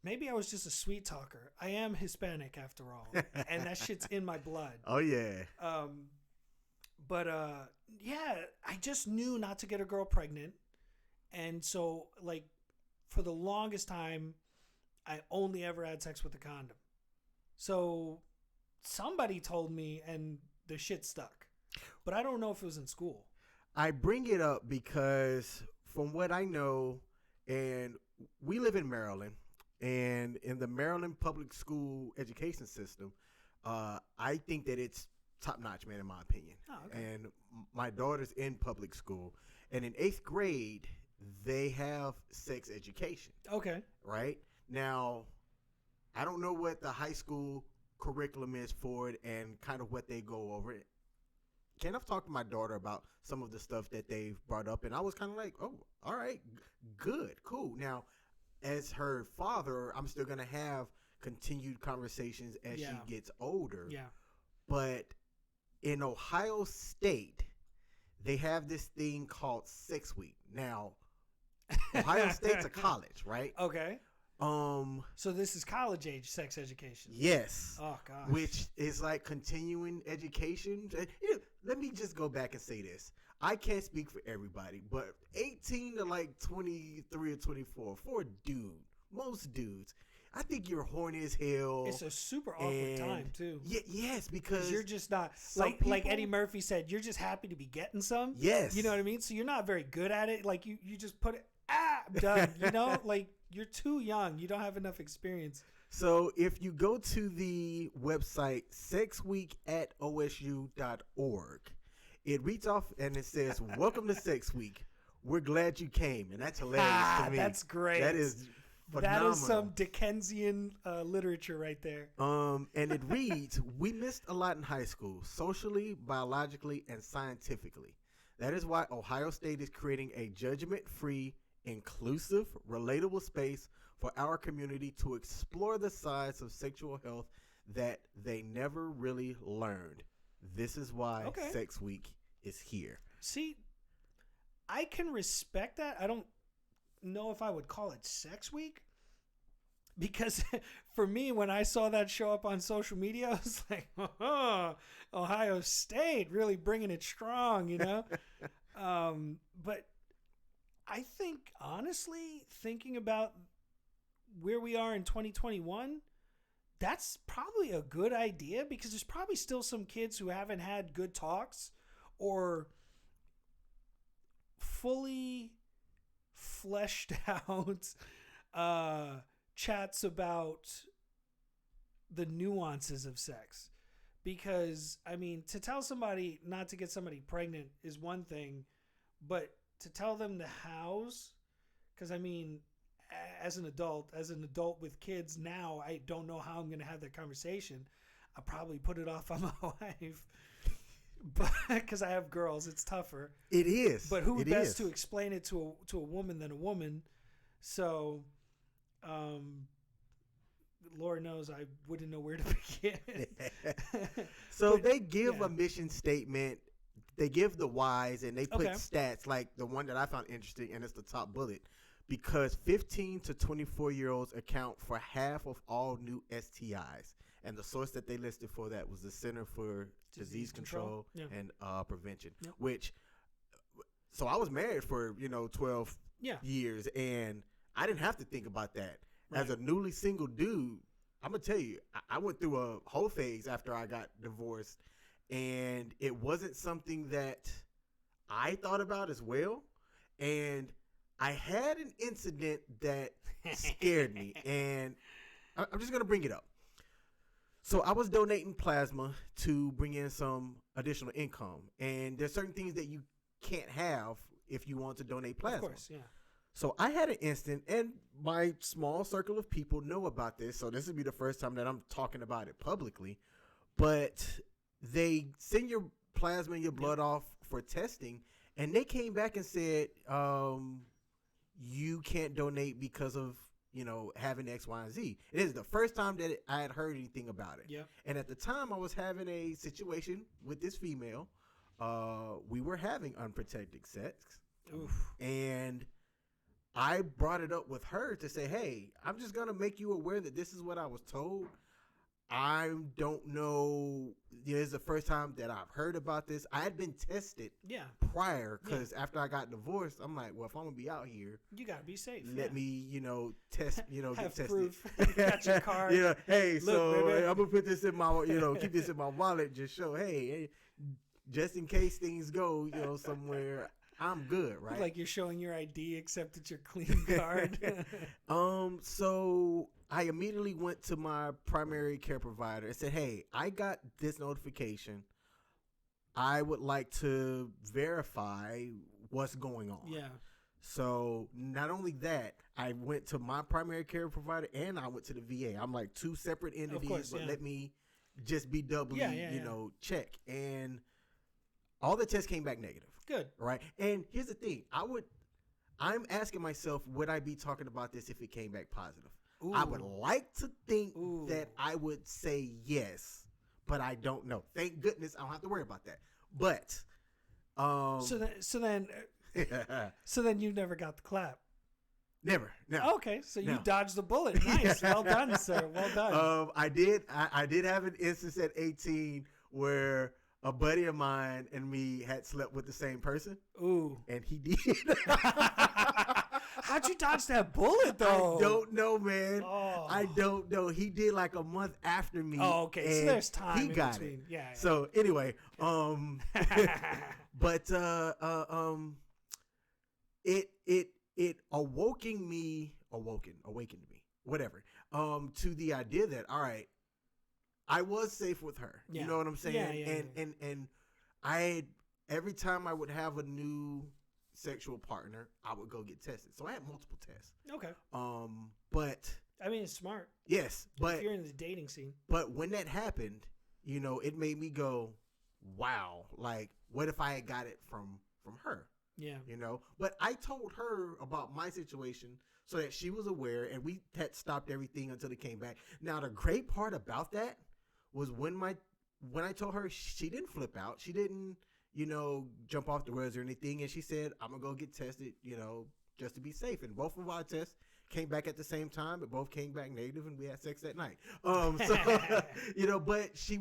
Maybe I was just a sweet talker. I am Hispanic after all. And that shit's in my blood. Oh, yeah. But, yeah, I just knew not to get a girl pregnant. And so, like, for the longest time, I only ever had sex with a condom. So somebody told me, and the shit stuck. But I don't know if it was in school. I bring it up because from what I know, and we live in Maryland, and in the Maryland public school education system, I think that it's top-notch, man, in my opinion. Oh, okay. And my daughter's in public school, and in 8th grade, they have sex education. Okay. Right? Now, I don't know what the high school curriculum is for it and kind of what they go over it. I've talked to my daughter about some of the stuff that they've brought up, and I was kind of like, oh, all right, good, cool. Now, as her father, I'm still going to have continued conversations as she gets older. Yeah. But in Ohio State, they have this thing called 6 Week. Now, Ohio State's a college, right? Okay. So this is college age sex education. Yes. Oh gosh. Which is like continuing education. Let me just go back and say this. I can't speak for everybody, but 18 to like 23 or 24 for a dude, most dudes, I think you're horny as hell. It's a super awkward time too. Yes, because you're just not like Eddie Murphy said, you're just happy to be getting some. Yes. You know what I mean? So you're not very good at it. Like you just put it done. You know, like you're too young. You don't have enough experience. So if you go to the website sexweek@osu.org, it reads off and it says, "Welcome to Sex Week. We're glad you came," and that's hilarious to me. That's great. That is phenomenal. That is some Dickensian literature right there. And it reads, "We missed a lot in high school, socially, biologically, and scientifically. That is why Ohio State is creating a judgment-free inclusive, relatable space for our community to explore the sides of sexual health that they never really learned. This is why Sex Week is here. See, I can respect that. I don't know if I would call it Sex Week. Because for me, when I saw that show up on social media, I was like, oh, Ohio State really bringing it strong, you know? But I think, honestly, thinking about where we are in 2021, that's probably a good idea because there's probably still some kids who haven't had good talks or fully fleshed out chats about the nuances of sex. Because, I mean, to tell somebody not to get somebody pregnant is one thing, but to tell them the hows, because, I mean, as an adult with kids now, I don't know how I'm going to have that conversation. I'll probably put it off on my wife. But because I have girls, it's tougher. It is. But who best to explain it to a woman than a woman? So, Lord knows I wouldn't know where to begin. So they give a mission statement. They give the whys and they put stats like the one that I found interesting, and it's the top bullet. Because 15 to 24-year-olds account for half of all new STIs. And the source that they listed for that was the Center for Disease Control and Prevention. Yep. So I was married for, 12 years, and I didn't have to think about that. Right. As a newly single dude, I'm going to tell you, I went through a whole phase after I got divorced, and it wasn't something that I thought about as well. And I had an incident that scared me, and I'm just going to bring it up. So I was donating plasma to bring in some additional income, and there's certain things that you can't have if you want to donate plasma. Of course, yeah. So I had an instant, and my small circle of people know about this, so this would be the first time that I'm talking about it publicly, but they send your plasma and your blood off for testing, and they came back and said, you can't donate because of, having X, Y, and Z. It is the first time that I had heard anything about it. Yeah. And at the time I was having a situation with this female. We were having unprotected sex. Oof. And I brought it up with her to say, hey, I'm just going to make you aware that this is what I was told. I don't know. This is the first time that I've heard about this. I had been tested prior because after I got divorced, I'm like, well, if I'm going to be out here, you got to be safe. Let me, test, have get tested. Proof. Got your card. Hey, Look, so baby. I'm going to put this in my, keep this in my wallet. Just show, hey, just in case things go, somewhere, I'm good, right? Like you're showing your ID, except it's your clean card. So I immediately went to my primary care provider and said, hey, I got this notification. I would like to verify what's going on. Yeah. So not only that, I went to my primary care provider and I went to the VA. I'm like two separate entities, but let me just be doubly, check. And all the tests came back negative. Good. Right. And here's the thing. I'm asking myself, would I be talking about this if it came back positive? Ooh. I would like to think that I would say yes, but I don't know. Thank goodness I don't have to worry about that. But so then you never got the clap. Never. No. Okay, so you dodged the bullet. Nice. Well done, sir. Well done. I did have an instance at 18 where a buddy of mine and me had slept with the same person. Ooh. And he did. How'd you dodge that bullet, though? I don't know, man. Oh. I don't know. He did like a month after me. Oh, okay. So there's time he in got between. it. Yeah. So anyway, but it awakened me, whatever. To the idea that, all right, I was safe with her. Yeah. You know what I'm saying? Yeah. And I every time I would have a new sexual partner, I would go get tested. So I had multiple tests. Okay. But I mean, it's smart. Yes, but if you're in the dating scene. But when that happened, it made me go, wow, like what if I had got it from her? Yeah. You know, but I told her about my situation so that she was aware, and we had stopped everything until it came back. Now, the great part about that was when I told her, she didn't flip out. She didn't, jump off the rails or anything. And she said, I'm going to go get tested, just to be safe. And both of our tests came back at the same time, but both came back negative, and we had sex that night. So, but she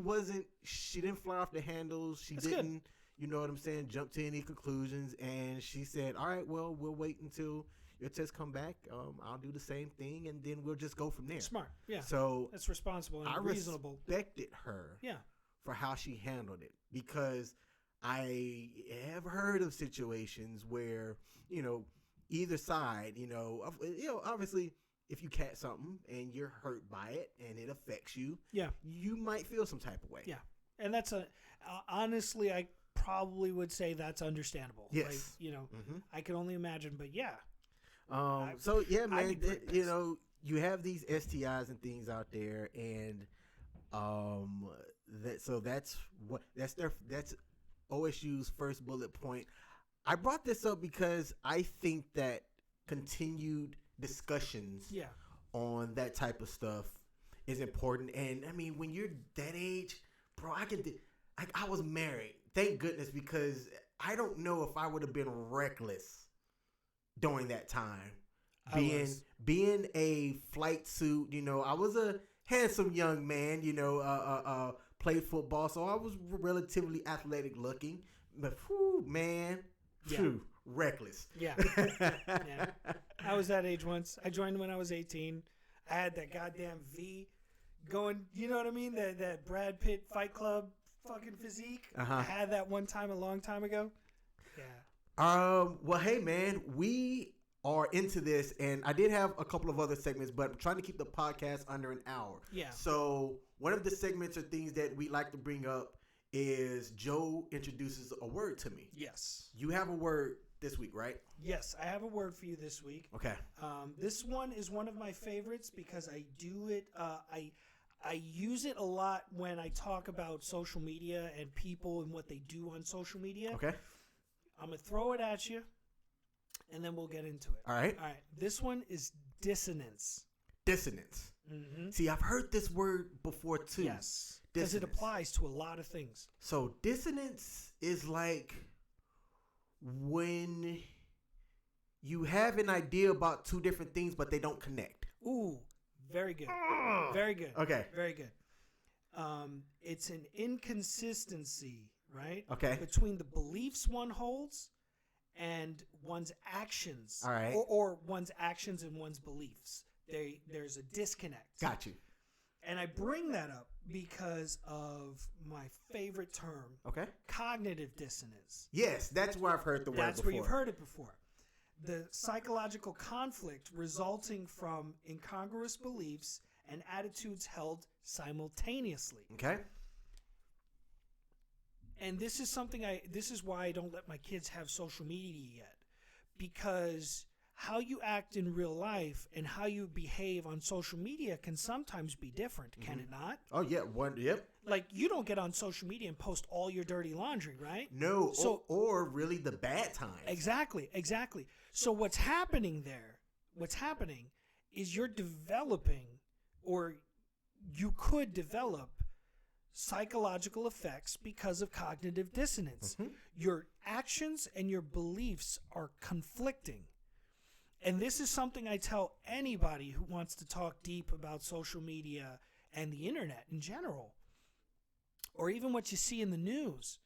didn't fly off the handles. She That's didn't, good. you know what I'm saying, jump to any conclusions. And she said, all right, well, we'll wait until your tests come back. I'll do the same thing, and then we'll just go from there. Smart. Yeah. So that's responsible and I reasonable. respected her for how she handled it, because I have heard of situations where, either side, obviously if you catch something and you're hurt by it and it affects you, you might feel some type of way. Yeah. And that's honestly, I probably would say that's understandable. Yes. Like, I can only imagine, but yeah. So yeah, man, you have these STIs and things out there, and that's OSU's first bullet point. I brought this up because I think that continued discussions on that type of stuff is important. And I mean, when you're that age, bro, I was married. Thank goodness, because I don't know if I would have been reckless during that time. Being a flight suit, I was a handsome young man, played football, so I was relatively athletic looking. But reckless. Yeah. Yeah. I was that age once. I joined when I was 18. I had that goddamn V going, you know what I mean? That Brad Pitt Fight Club fucking physique. I had that one time a long time ago. Yeah. Well, hey, man, we are into this, and I did have a couple of other segments, but I'm trying to keep the podcast under an hour. Yeah. So one of the segments or things that we like to bring up is Joe introduces a word to me. Yes. You have a word this week, right? Yes, I have a word for you this week. Okay. This one is one of my favorites because I do it. I use it a lot when I talk about social media and people and what they do on social media. Okay. I'm going to throw it at you, and then we'll get into it. All right. This one is dissonance. Dissonance. Mm-hmm. See, I've heard this word before, too. Yes. Because it applies to a lot of things. So dissonance is like when you have an idea about two different things, but they don't connect. Ooh, very good. Very good. Okay. Very good. It's an inconsistency, right? Okay. Between the beliefs one holds and one's actions. All right. Or one's actions and one's beliefs. There's a disconnect. Got you. And I bring that up because of my favorite term. Okay. Cognitive dissonance. Yes, that's where I've heard the word before. That's where you've heard it before. The psychological conflict resulting from incongruous beliefs and attitudes held simultaneously. Okay. And this is why I don't let my kids have social media yet. Because how you act in real life and how you behave on social media can sometimes be different, can it not? Oh, yeah. Yep. Like, you don't get on social media and post all your dirty laundry, right? No, so, or really the bad times. Exactly. So what's happening is you're developing, or you could develop, psychological effects because of cognitive dissonance. Mm-hmm. Your actions and your beliefs are conflicting. And this is something I tell anybody who wants to talk deep about social media and the internet in general, or even what you see in the news.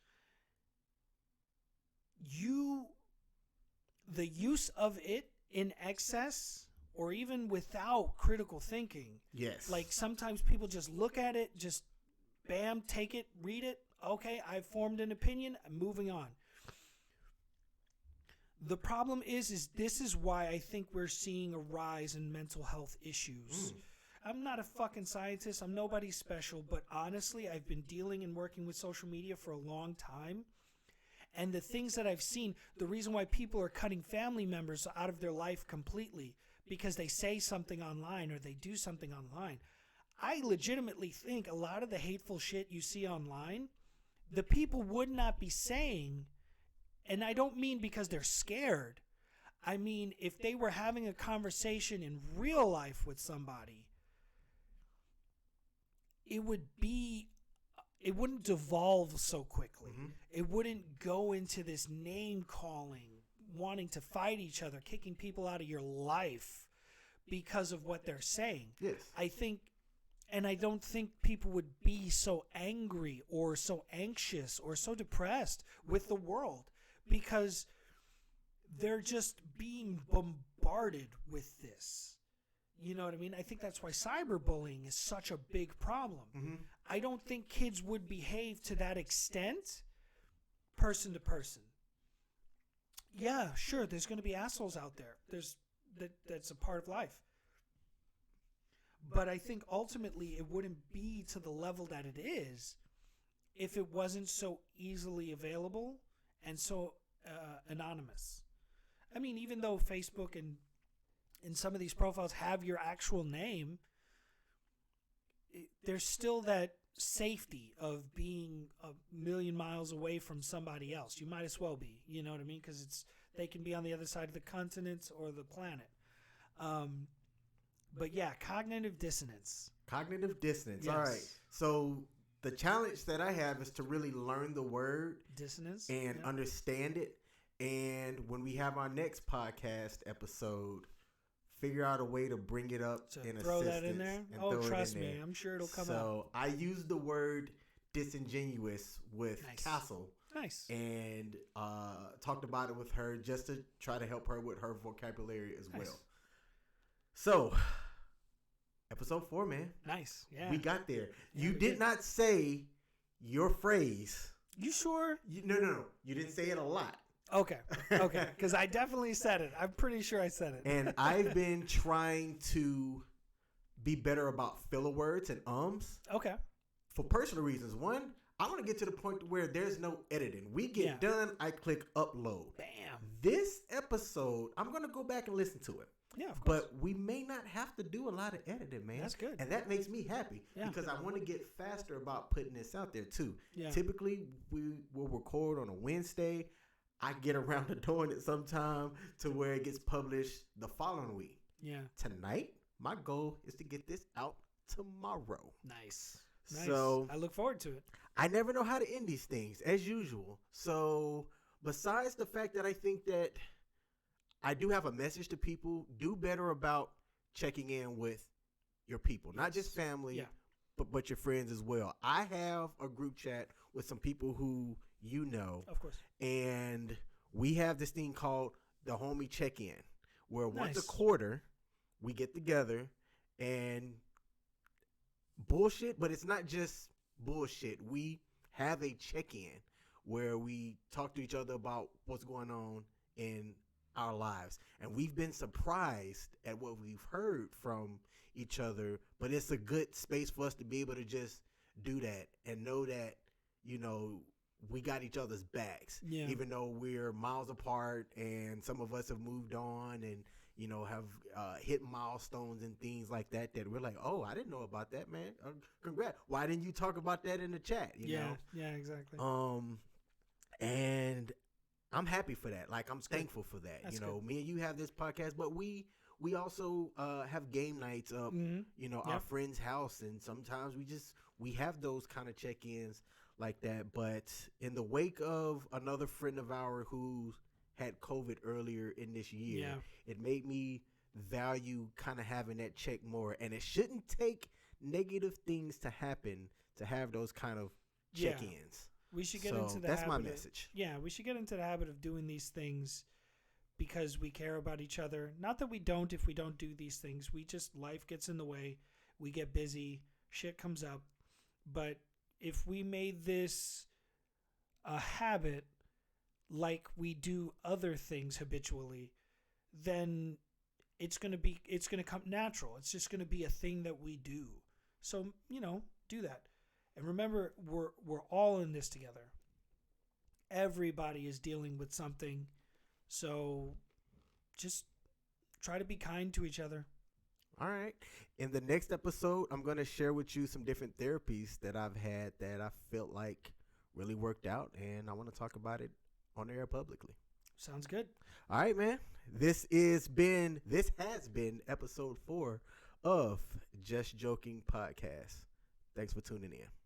The use of it in excess, or even without critical thinking. Yes. Like, sometimes people just look at it, just bam, take it, read it. Okay, I've formed an opinion. I'm moving on. The problem is this is why I think we're seeing a rise in mental health issues. I'm not a fucking scientist. I'm nobody special. But honestly, I've been dealing and working with social media for a long time. And the things that I've seen, the reason why people are cutting family members out of their life completely because they say something online or they do something online. I legitimately think a lot of the hateful shit you see online, the people would not be saying And I don't mean because they're scared. I mean, if they were having a conversation in real life with somebody, it wouldn't devolve so quickly. Mm-hmm. It wouldn't go into this name calling, wanting to fight each other, kicking people out of your life because of what they're saying. Yes. I don't think people would be so angry or so anxious or so depressed with the world because they're just being bombarded with this. You know what I mean? I think that's why cyberbullying is such a big problem. Mm-hmm. I don't think kids would behave to that extent person to person. Yeah, sure, there's going to be assholes out there. That's a part of life. But I think ultimately it wouldn't be to the level that it is if it wasn't so easily available and so anonymous. I mean, even though Facebook and some of these profiles have your actual name, there's still that safety of being a million miles away from somebody else. You might as well be, you know what I mean? Because they can be on the other side of the continent or the planet. But yeah, cognitive dissonance. Cognitive dissonance. Yes. All right. So the challenge that I have is to really learn the word Dissonance and understand it. And when we have our next podcast episode, figure out a way to bring it up So in throw assistance that in there. and Oh, throw trust it in me, there. I'm sure it'll come out. So I use the word disingenuous with Nice. Castle Nice. and talked about it with her just to try to help her with her vocabulary as Nice. well. So, episode 4, man. Nice. Yeah. We got there. Yeah, You we did did. not say your phrase. You sure? No. You didn't say it a lot. Okay. Okay. Because I definitely said it. I'm pretty sure I said it. And I've been trying to be better about filler words and ums Okay. for personal reasons. One, I want to get to the point where there's no editing. We get done, I click upload. Bam. This episode, I'm going to go back and listen to it. Yeah, of course. But we may not have to do a lot of editing, man. That's good. And that makes me happy Yeah. because I want to get faster about putting this out there too. Yeah. Typically, we will record on a Wednesday. I get around to doing it sometime to where it gets published the following week. Yeah. Tonight, my goal is to get this out tomorrow. Nice. Nice. So I look forward to it. I never know how to end these things, as usual. So besides the fact that I think that I do have a message to people, do better about checking in with your people, not just family, Yeah. but your friends as well. I have a group chat with some people who you know, Of course. and we have this thing called the homie check-in, where once a Nice. quarter we get together and bullshit, but it's not just bullshit. We have a check-in where we talk to each other about what's going on in our lives, and we've been surprised at what we've heard from each other, but it's a good space for us to be able to just do that and know that, you know, we got each other's backs. Yeah. Even though we're miles apart and some of us have moved on and, you know, have hit milestones and things like that we're like, oh, I didn't know about that, man. Congrats. Why didn't you talk about that in the chat? You know? Yeah, exactly. And I'm happy for that. Like, I'm thankful for that. That's you know, good. me and you have this podcast, but we also have game nights up, you know, our Yep. friend's house, and sometimes we have those kind of check-ins like that. But in the wake of another friend of ours who had COVID earlier in this year, Yeah. it made me value kind of having that check more. And it shouldn't take negative things to happen to have those kind of Yeah. check-ins. We should get So into the that's my habit of- message. Yeah, we should get into the habit of doing these things because we care about each other. Not that we don't if we don't do these things. We just, life gets in the way. We get busy. Shit comes up. But if we made this a habit like we do other things habitually, then it's going to come natural. It's just going to be a thing that we do. So, you know, do that. And remember, we're all in this together. Everybody is dealing with something. So just try to be kind to each other. All right. In the next episode, I'm going to share with you some different therapies that I've had that I felt like really worked out, and I want to talk about it on air publicly. Sounds good. All right, man. This has been episode 4 of Just Joking Podcast. Thanks for tuning in.